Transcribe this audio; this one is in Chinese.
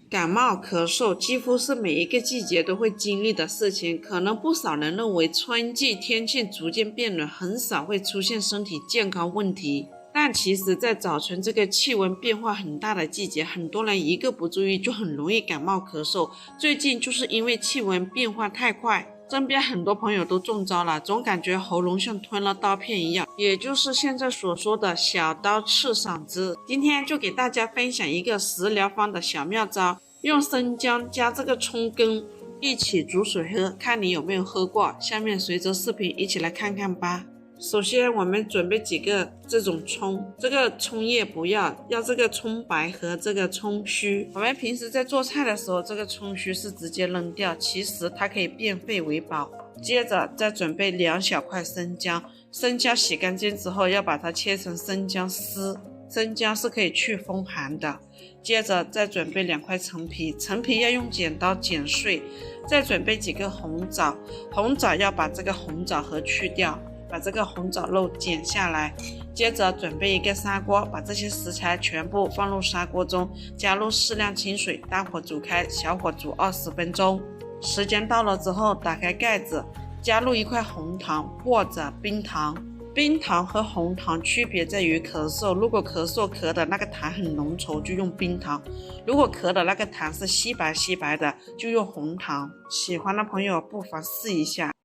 感冒咳嗽几乎是每一个季节都会经历的事情，可能不少人认为春季天气逐渐变冷，很少会出现身体健康问题。但其实在早春这个气温变化很大的季节，很多人一个不注意就很容易感冒咳嗽。最近就是因为气温变化太快，身边很多朋友都中招了，总感觉喉咙像吞了刀片一样，也就是现在所说的小刀刺嗓子。今天就给大家分享一个食疗方的小妙招，用生姜加这个葱根一起煮水喝，看你有没有喝过。下面随着视频一起来看看吧。首先我们准备几个这种葱，这个葱叶不要这个葱白和这个葱须。我们平时在做菜的时候，这个葱须是直接扔掉，其实它可以变废为宝。接着再准备2小块生姜，生姜洗干净之后要把它切成生姜丝，生姜是可以去风寒的。接着再准备2块陈皮，陈皮要用剪刀剪碎。再准备几个红枣，红枣要把这个红枣核去掉，把这个红枣肉剪下来。接着准备一个砂锅，把这些食材全部放入砂锅中，加入适量清水，大火煮开，小火煮20分钟。时间到了之后，打开盖子，加入1块红糖或者冰糖。冰糖和红糖区别在于咳嗽，如果咳嗽咳的那个糖很浓稠，就用冰糖；如果咳的那个糖是稀白的，就用红糖。喜欢的朋友不妨试一下。